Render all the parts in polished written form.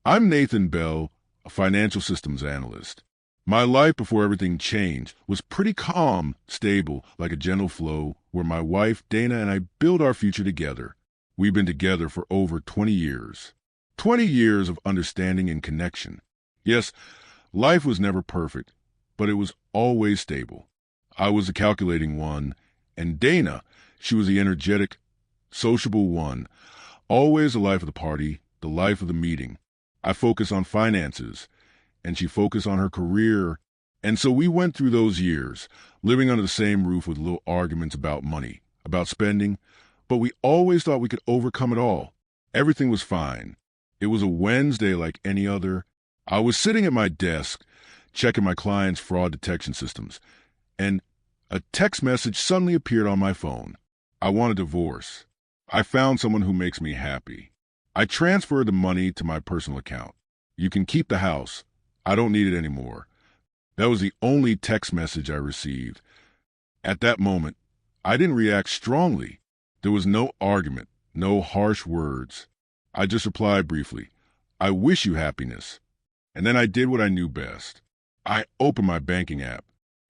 I'm Nathan Bell, a financial systems analyst. My life before everything changed was pretty calm, stable, like a gentle flow, where my wife, Dana, and I build our future together. We've been together for over 20 years. 20 years of understanding and connection. Yes, life was never perfect, but it was always stable. I was the calculating one, and Dana, she was the energetic, sociable one, always the life of the party, the life of the meeting. I focus on finances, and she focused on her career. And so we went through those years, living under the same roof with little arguments about money, about spending, but we always thought we could overcome it all. Everything was fine. It was a Wednesday like any other. I was sitting at my desk, checking my client's fraud detection systems, and a text message suddenly appeared on my phone. I want a divorce. I found someone who makes me happy. I transferred the money to my personal account. You can keep the house. I don't need it anymore. That was the only text message I received. At that moment, I didn't react strongly. There was no argument, no harsh words. I just replied briefly, I wish you happiness. And then I did what I knew best. I opened my banking app.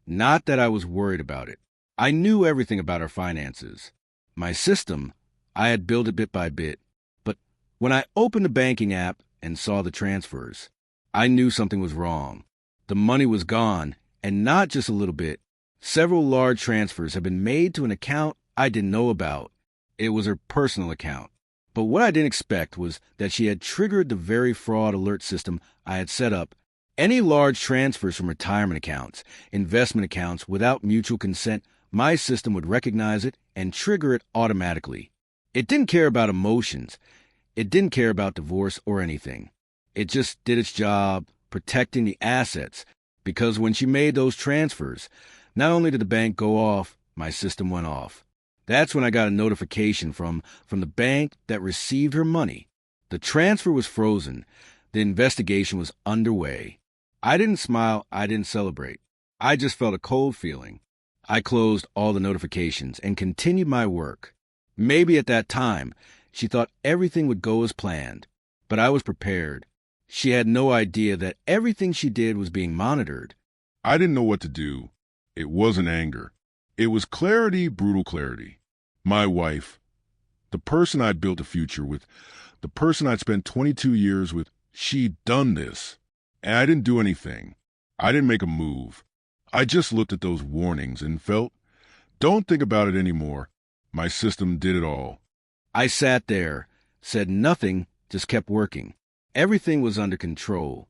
Not that I was worried about it. I knew everything about our finances. My system, I had built it bit by bit. But when I opened the banking app and saw the transfers, I knew something was wrong. The money was gone, and not just a little bit. Several large transfers had been made to an account I didn't know about. It was her personal account. But what I didn't expect was that she had triggered the very fraud alert system I had set up. Any large transfers from retirement accounts, investment accounts without mutual consent, my system would recognize it and trigger it automatically. It didn't care about emotions. It didn't care about divorce or anything. It just did its job protecting the assets, because when she made those transfers, not only did the bank go off, my system went off. That's when I got a notification from the bank that received her money. The transfer was frozen. The investigation was underway. I didn't smile. I didn't celebrate. I just felt a cold feeling. I closed all the notifications and continued my work. Maybe at that time, she thought everything would go as planned, but I was prepared. She had no idea that everything she did was being monitored. I didn't know what to do. It wasn't anger. It was clarity, brutal clarity. My wife, the person I'd built a future with, the person I'd spent 22 years with, she'd done this. And I didn't do anything. I didn't make a move. I just looked at those warnings and felt, don't think about it anymore. My system did it all. I sat there, said nothing, just kept working. Everything was under control.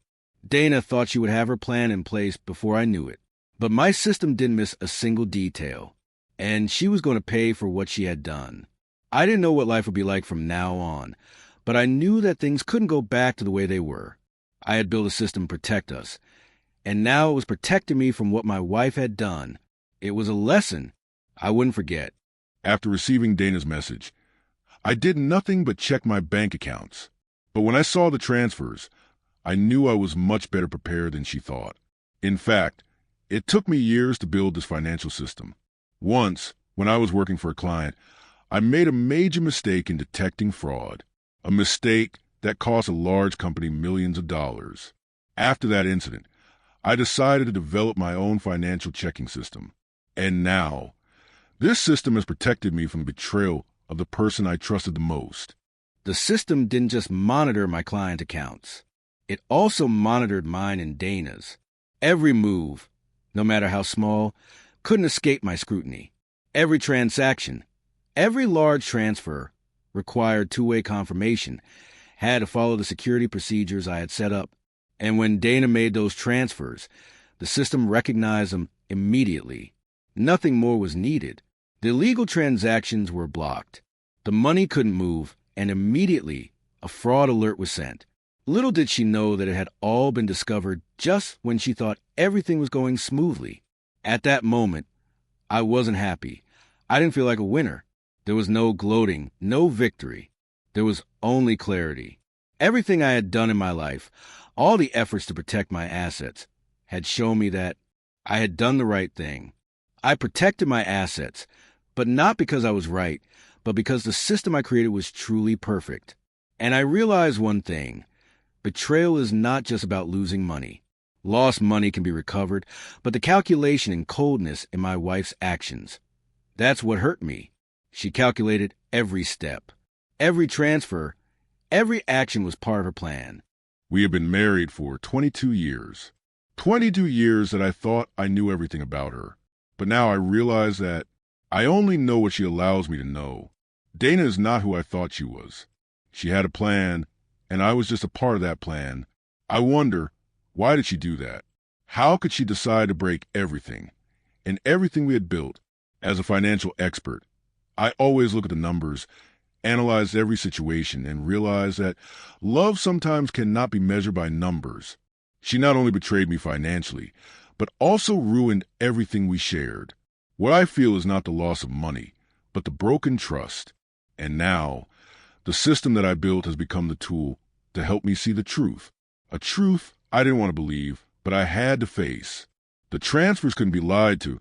Dana thought she would have her plan in place before I knew it. But my system didn't miss a single detail. And she was going to pay for what she had done. I didn't know what life would be like from now on, but I knew that things couldn't go back to the way they were. I had built a system to protect us, and now it was protecting me from what my wife had done. It was a lesson I wouldn't forget. After receiving Dana's message, I did nothing but check my bank accounts. But when I saw the transfers, I knew I was much better prepared than she thought. In fact, it took me years to build this financial system. Once, when I was working for a client, I made a major mistake in detecting fraud, a mistake that cost a large company millions of dollars. After that incident, I decided to develop my own financial checking system. And now, this system has protected me from the betrayal of the person I trusted the most. The system didn't just monitor my client accounts. It also monitored mine and Dana's. Every move, no matter how small, couldn't escape my scrutiny. Every transaction, every large transfer required two-way confirmation, had to follow the security procedures I had set up. And when Dana made those transfers, the system recognized them immediately. Nothing more was needed. The illegal transactions were blocked. The money couldn't move, and immediately a fraud alert was sent. Little did she know that it had all been discovered just when she thought everything was going smoothly. At that moment, I wasn't happy. I didn't feel like a winner. There was no gloating, no victory. There was only clarity. Everything I had done in my life, all the efforts to protect my assets, had shown me that I had done the right thing. I protected my assets, but not because I was right, but because the system I created was truly perfect. And I realized one thing. Betrayal is not just about losing money. Lost money can be recovered, but the calculation and coldness in my wife's actions, that's what hurt me. She calculated every step, every transfer, every action was part of her plan. We had been married for 22 years. 22 years that I thought I knew everything about her. But now I realize that I only know what she allows me to know. Dana is not who I thought she was. She had a plan, and I was just a part of that plan. I wonder, why did she do that? How could she decide to break everything? And everything we had built. As a financial expert, I always look at the numbers, analyze every situation, and realize that love sometimes cannot be measured by numbers. She not only betrayed me financially, but also ruined everything we shared. What I feel is not the loss of money, but the broken trust. And now, the system that I built has become the tool to help me see the truth. A truth I didn't want to believe, but I had to face. The transfers couldn't be lied to.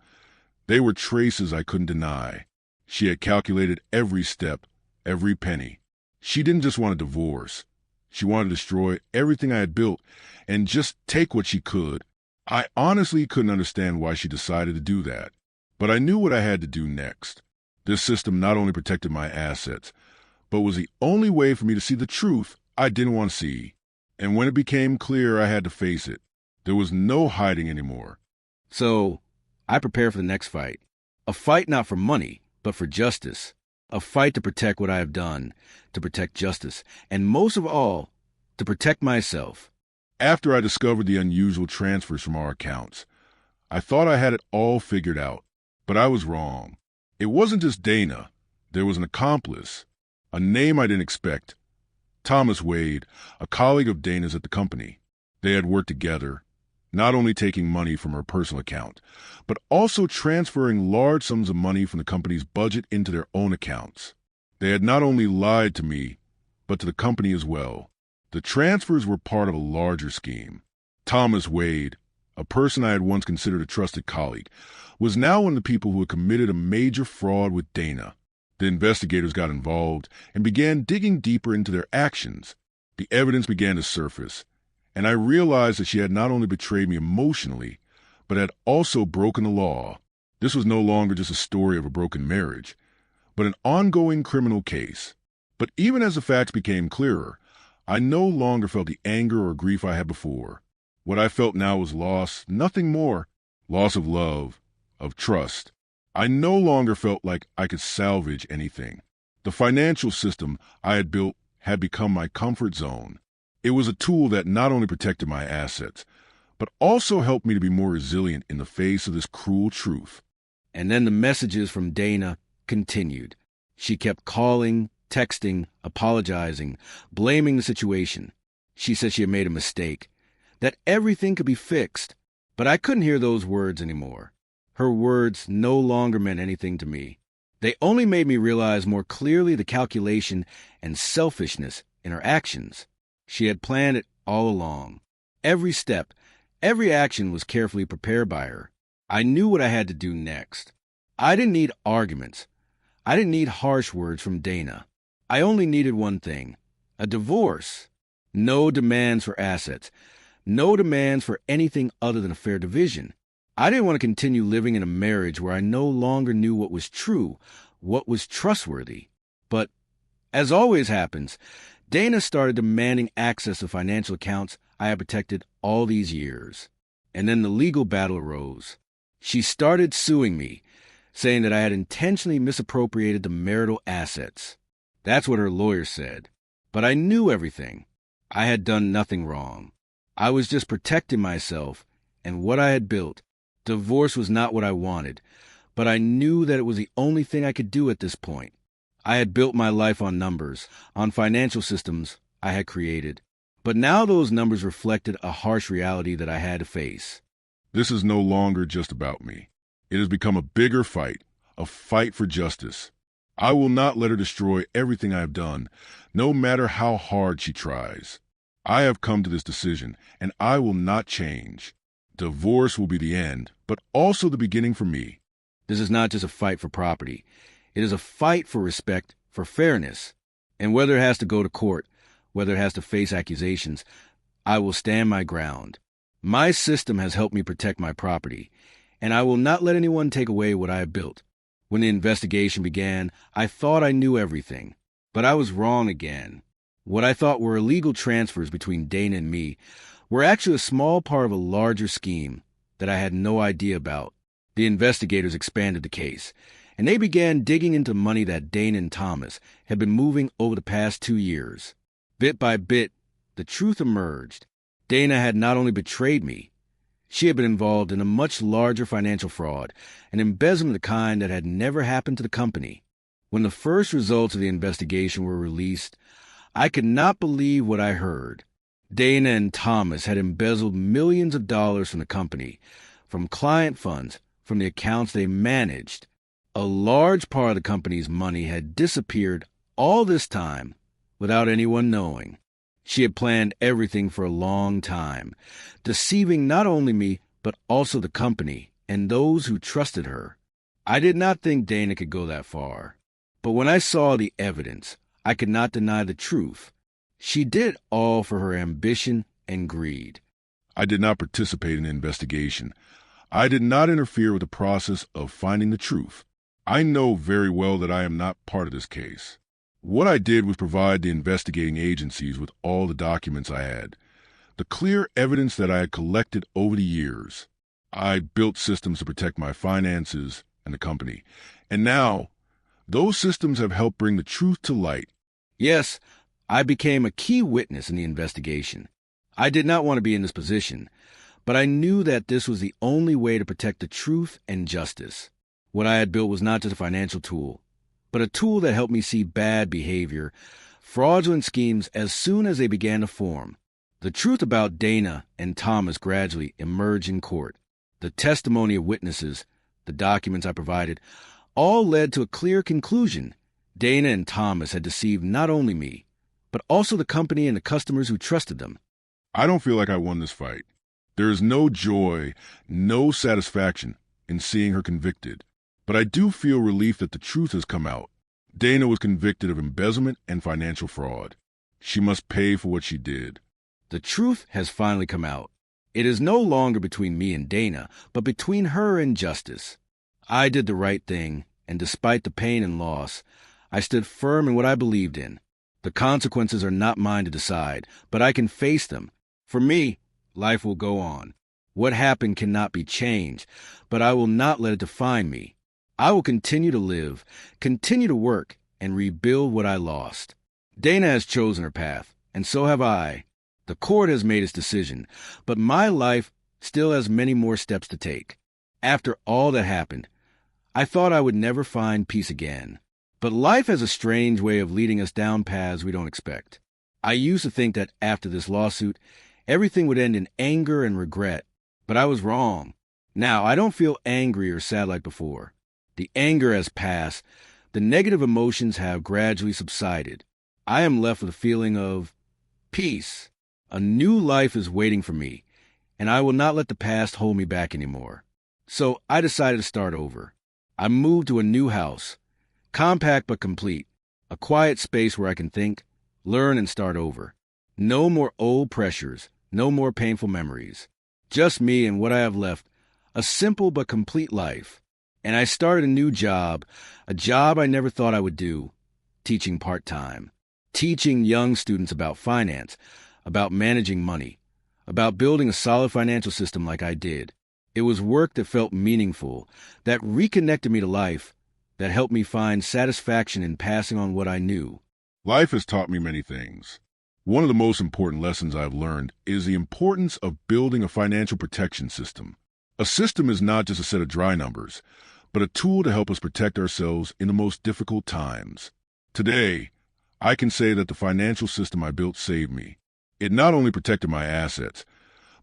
They were traces I couldn't deny. She had calculated every step, every penny. She didn't just want a divorce. She wanted to destroy everything I had built and just take what she could. I honestly couldn't understand why she decided to do that. But I knew what I had to do next. This system not only protected my assets, but was the only way for me to see the truth I didn't want to see. And when it became clear I had to face it, there was no hiding anymore. So, I prepared for the next fight. A fight not for money, but for justice. A fight to protect what I have done, to protect justice, and most of all, to protect myself. After I discovered the unusual transfers from our accounts, I thought I had it all figured out, but I was wrong. It wasn't just Dana. There was an accomplice, a name I didn't expect. Thomas Wade, a colleague of Dana's at the company. They had worked together, not only taking money from her personal account, but also transferring large sums of money from the company's budget into their own accounts. They had not only lied to me, but to the company as well. The transfers were part of a larger scheme. Thomas Wade, a person I had once considered a trusted colleague, was now one of the people who had committed a major fraud with Dana. The investigators got involved and began digging deeper into their actions. The evidence began to surface, and I realized that she had not only betrayed me emotionally, but had also broken the law. This was no longer just a story of a broken marriage, but an ongoing criminal case. But even as the facts became clearer, I no longer felt the anger or grief I had before. What I felt now was loss, nothing more. Loss of love, of trust. I no longer felt like I could salvage anything. The financial system I had built had become my comfort zone. It was a tool that not only protected my assets, but also helped me to be more resilient in the face of this cruel truth. And then the messages from Dana continued. She kept calling, texting, apologizing, blaming the situation. She said she had made a mistake, that everything could be fixed, but I couldn't hear those words anymore. Her words no longer meant anything to me. They only made me realize more clearly the calculation and selfishness in her actions. She had planned it all along. Every step, every action was carefully prepared by her. I knew what I had to do next. I didn't need arguments. I didn't need harsh words from Dana. I only needed one thing, a divorce. No demands for assets. No demands for anything other than a fair division. I didn't want to continue living in a marriage where I no longer knew what was true, what was trustworthy. But, as always happens, Dana started demanding access to financial accounts I had protected all these years. And then the legal battle arose. She started suing me, saying that I had intentionally misappropriated the marital assets. That's what her lawyer said. But I knew everything. I had done nothing wrong. I was just protecting myself and what I had built. Divorce was not what I wanted, but I knew that it was the only thing I could do at this point. I had built my life on numbers, on financial systems I had created. But now those numbers reflected a harsh reality that I had to face. This is no longer just about me. It has become a bigger fight, a fight for justice. I will not let her destroy everything I have done, no matter how hard she tries. I have come to this decision, and I will not change. Divorce will be the end, but also the beginning for me. This is not just a fight for property. It is a fight for respect, for fairness. And whether it has to go to court, whether it has to face accusations, I will stand my ground. My system has helped me protect my property, and I will not let anyone take away what I have built. When the investigation began, I thought I knew everything, but I was wrong again. What I thought were illegal transfers between Dana and me were actually a small part of a larger scheme that I had no idea about. The investigators expanded the case, and they began digging into money that Dana and Thomas had been moving over the past 2 years. Bit by bit, the truth emerged. Dana had not only betrayed me, she had been involved in a much larger financial fraud, an embezzlement of the kind that had never happened to the company. When the first results of the investigation were released, I could not believe what I heard. Dana and Thomas had embezzled millions of dollars from the company, from client funds, from the accounts they managed. A large part of the company's money had disappeared all this time without anyone knowing. She had planned everything for a long time, deceiving not only me, but also the company and those who trusted her. I did not think Dana could go that far. But when I saw the evidence, I could not deny the truth. She did it all for her ambition and greed. I did not participate in the investigation. I did not interfere with the process of finding the truth. I know very well that I am not part of this case. What I did was provide the investigating agencies with all the documents I had, the clear evidence that I had collected over the years. I built systems to protect my finances and the company, and now those systems have helped bring the truth to light. Yes, I became a key witness in the investigation. I did not want to be in this position, but I knew that this was the only way to protect the truth and justice. What I had built was not just a financial tool, but a tool that helped me see bad behavior, fraudulent schemes as soon as they began to form. The truth about Dana and Thomas gradually emerged in court. The testimony of witnesses, the documents I provided, all led to a clear conclusion. Dana and Thomas had deceived not only me, but also the company and the customers who trusted them. I don't feel like I won this fight. There is no joy, no satisfaction in seeing her convicted. But I do feel relief that the truth has come out. Dana was convicted of embezzlement and financial fraud. She must pay for what she did. The truth has finally come out. It is no longer between me and Dana, but between her and justice. I did the right thing, and despite the pain and loss, I stood firm in what I believed in. The consequences are not mine to decide, but I can face them. For me, life will go on. What happened cannot be changed, but I will not let it define me. I will continue to live, continue to work, and rebuild what I lost. Dana has chosen her path, and so have I. The court has made its decision, but my life still has many more steps to take. After all that happened, I thought I would never find peace again. But life has a strange way of leading us down paths we don't expect. I used to think that after this lawsuit, everything would end in anger and regret, but I was wrong. Now, I don't feel angry or sad like before. The anger has passed. The negative emotions have gradually subsided. I am left with a feeling of peace. A new life is waiting for me, and I will not let the past hold me back anymore. So I decided to start over. I moved to a new house, compact but complete, a quiet space where I can think, learn, and start over. No more old pressures, no more painful memories. Just me and what I have left, a simple but complete life. And I started a new job, a job I never thought I would do, teaching part-time, teaching young students about finance, about managing money, about building a solid financial system like I did. It was work that felt meaningful, that reconnected me to life, that helped me find satisfaction in passing on what I knew. Life has taught me many things. One of the most important lessons I've learned is the importance of building a financial protection system. A system is not just a set of dry numbers, but a tool to help us protect ourselves in the most difficult times. Today, I can say that the financial system I built saved me. It not only protected my assets,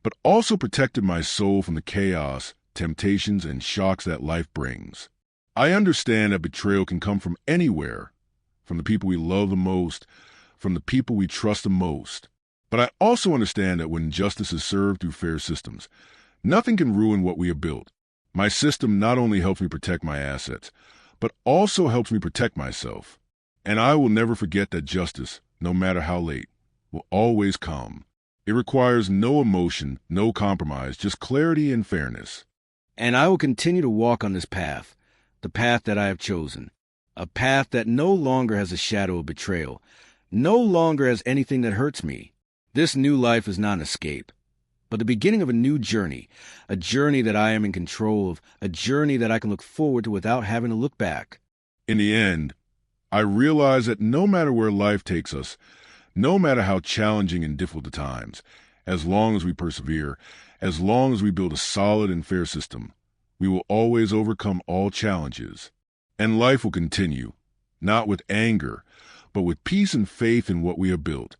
but also protected my soul from the chaos, temptations, and shocks that life brings. I understand that betrayal can come from anywhere, from the people we love the most, from the people we trust the most. But I also understand that when justice is served through fair systems, nothing can ruin what we have built. My system not only helps me protect my assets, but also helps me protect myself. And I will never forget that justice, no matter how late, will always come. It requires no emotion, no compromise, just clarity and fairness. And I will continue to walk on this path, the path that I have chosen, a path that no longer has a shadow of betrayal, no longer has anything that hurts me. This new life is not an escape, but the beginning of a new journey, a journey that I am in control of, a journey that I can look forward to without having to look back. In the end, I realize that no matter where life takes us, no matter how challenging and difficult the times, as long as we persevere, as long as we build a solid and fair system, we will always overcome all challenges. And life will continue, not with anger, but with peace and faith in what we have built.